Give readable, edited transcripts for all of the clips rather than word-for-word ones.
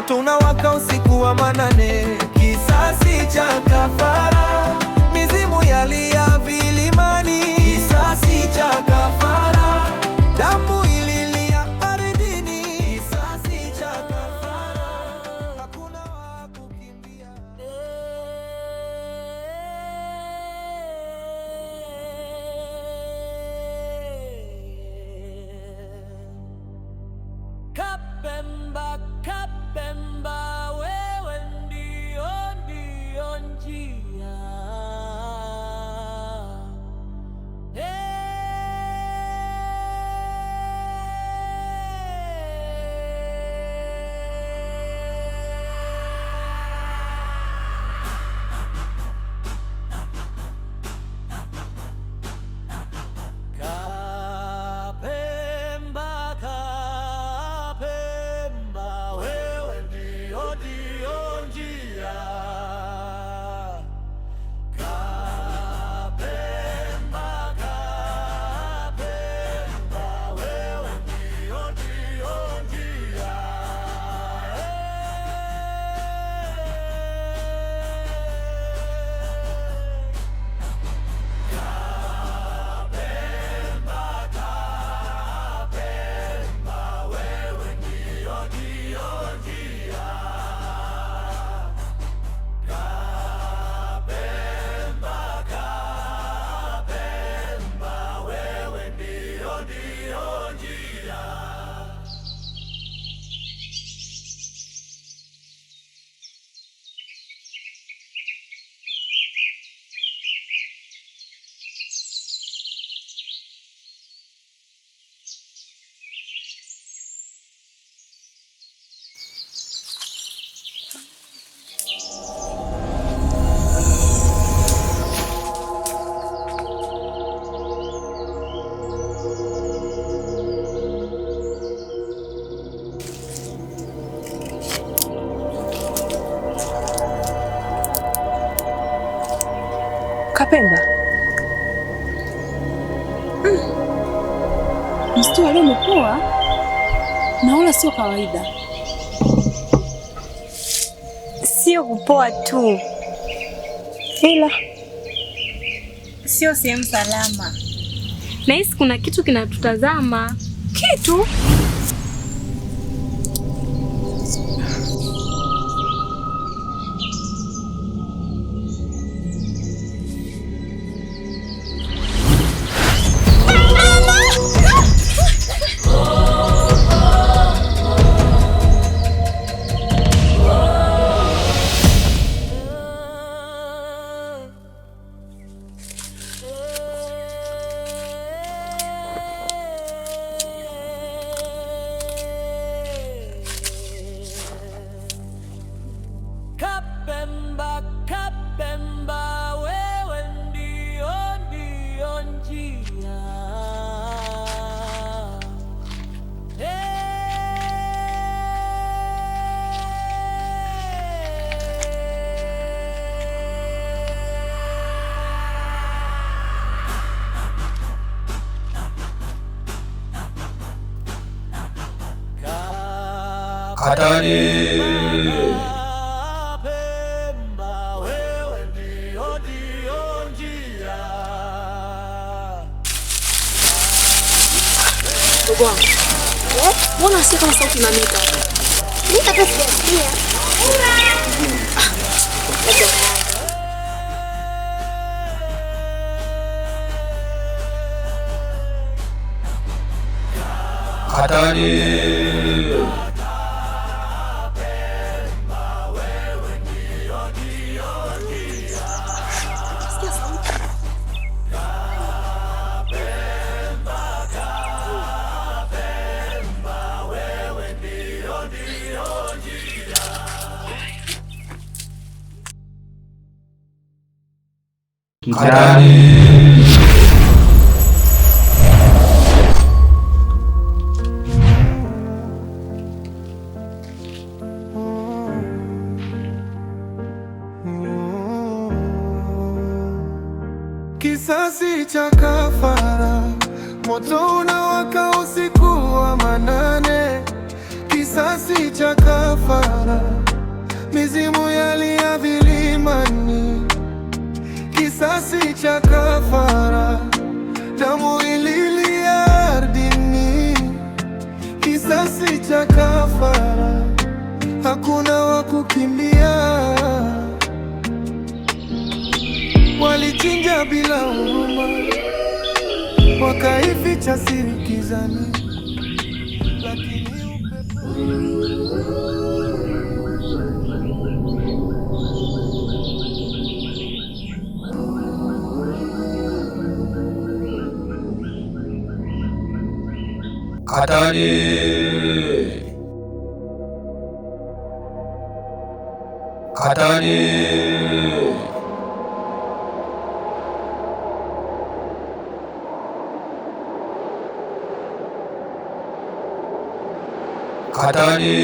moto unawaka usiku wa manane, kisasi cha kafara, mizimu yalia vilimani, kisasi cha kafara, damu ililia ardhini, kisasi cha kafara, hakuna wa kukimbia. Kapemba, Kapemba, wewe ndio njia. Kapemba, Kapemba, wewe ndio njia. Kapemba, Kapemba, wewe ndio njia. Kapemba, msitu wa leo umepoa na wala sio kawaida. Sio kupoa tu, ila sio sehemu salama. Nahisi kuna kitu kinatutazama. Kitu? Kapemba, Kapemba, wewe ndio njia. Hatari. Ndugu wangu. Mbona si kama sauti inamita? Mimi hata sijasikia. Hatari. Hatari. Kisasi cha kafara, moto unawaka usiku wa manane. kisasi cha kafara, mizimu yalia vilimani. Kisasi cha kafara, damu ililia ardhini. Kisasi cha kafara, hakuna wa kukimbia. Walichinja bila huruma, wakaificha siri gizani, lakini Katani. Katani. Katani.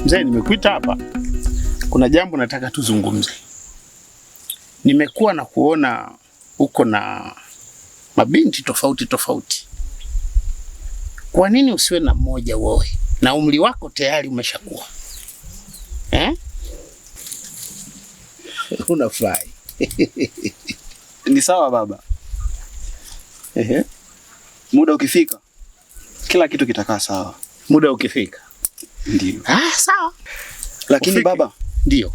Mzee, nimekuita hapa, kuna jambo nataka tuzungumze. Nimekuwa na kuona uko na mabinti tofauti tofauti. Kwa nini usiwe na mmoja wewe? Na umri wako tayari umeshakuwa. Unafurahi. Ni sawa baba. Muda ukifika kila kitu kitakaa sawa. Muda ukifika. Ndio. Sawa. Lakini Ufike. Baba, Ndio.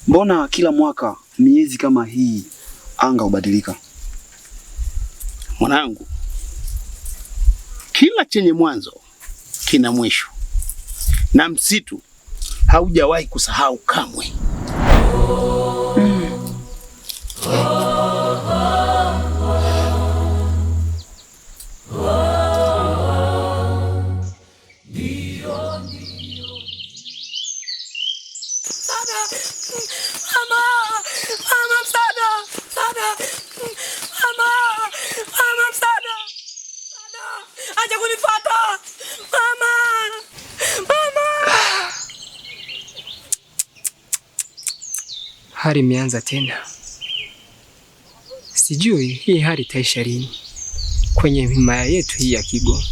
Mbona kila mwaka miezi kama hii anga hubadilika? Mwanangu, kila chenye mwanzo kina mwisho, na msitu haujawahi kusahau kamwe. Acha kunifuata. Mama. Hali imeanza tena. Sijui hii hali itaisha lini kwenye himaya yetu hii ya Kigo.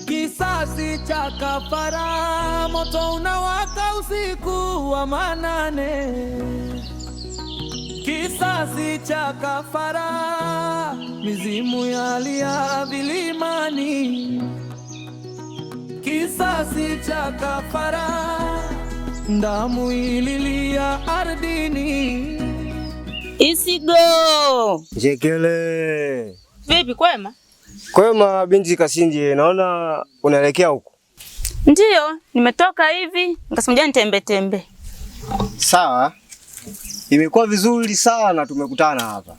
Kisasi cha kafara, moto unawaka usiku wa manane. Kisasi cha kafara, mizimu yalia vilimani. Kisasi cha kafara, damu ililia ardhini. Isigo Njekele. vipi, kwema? Kwema binti Kashinje, naona unaelekea huko. Ndiyo, nimetoka hivi nikasema nitembe tembe. Sawa. Imekuwa vizuri sana tumekutana hapa.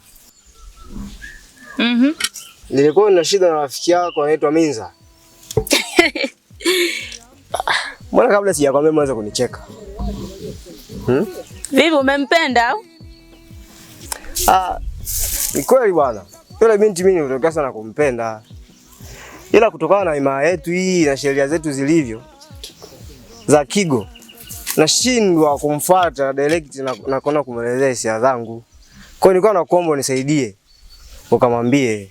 Nilikuwa na shida na rafiki yako anaitwa Minza. Mbona kabla sijakwambia mwanzo kunicheka? Vipi, umempenda au? Ni kweli bwana. Yule binti mimi nilitokea sana kumpenda. Ila kutokana na imani yetu hii na sheria zetu zilivyo za Kigo, nashindwa kumfuata direct na kuona kumwelezea hisia zangu. Kwa hiyo nilikuwa nakuomba unisaidie. Ukamwambie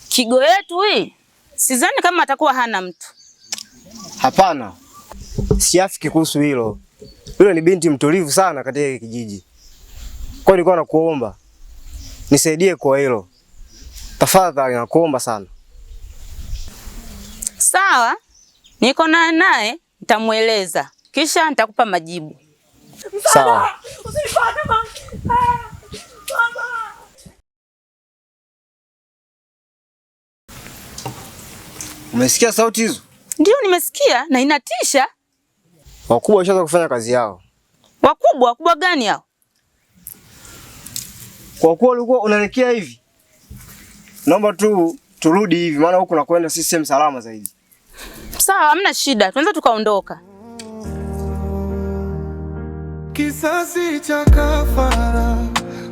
Kigo yetu hii sidhani kama atakuwa hana mtu. hapana. Siafiki kuhusu hilo. Yule ni binti mtulivu sana katika kijiji. Kwa hiyo nilikuwa nakuomba nisaidie kwa hilo. Tafadhali nakuomba sana. Sawa, niko naye nitamueleza kisha nitakupa majibu. Sawa. Usinifuate mama. Umesikia sauti hizo? Ndio, nimesikia na inatisha. Wakubwa washaanza kufanya kazi yao. Wakubwa gani hao? Kwa kuwa ulikuwa unaelekea hivi, naomba tu turudi hivi, maana huko nakwenda si sehemu salama zaidi. Sawa, hamna shida, tunaweza tukaondoka. Kisasi cha kafara,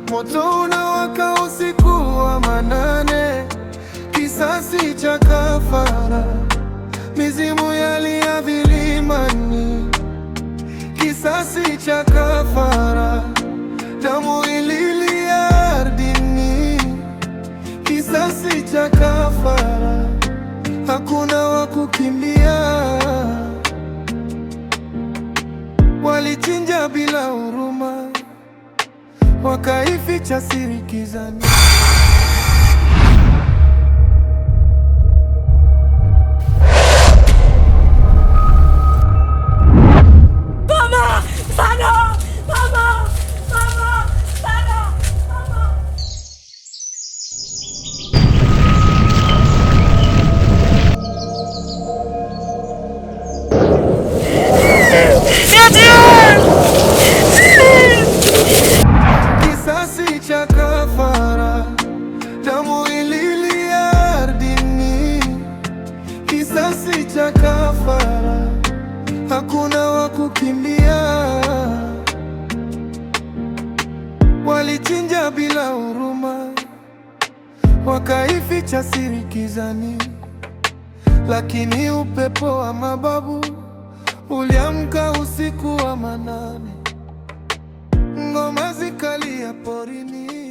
moto unawaka usiku wa manane. Kisasi cha kafara, mizimu yalia vilimani. Kisasi cha kafara, damu ililia ardhini. Kisasi cha kafara, hakuna wa kukimbia. Walichinja bila huruma, wakaificha siri gizani. Mama! Sana! Mama! Mama! Sana! Mama! Kisasi cha kafara, damu ililia ardhini. Kisasi cha kafara, hakuna wa kukimbia. Walichinja bila huruma, wakaificha siri gizani. Lakini upepo wa mababu uliamka usiku wa manane. Ngoma zikalia porini.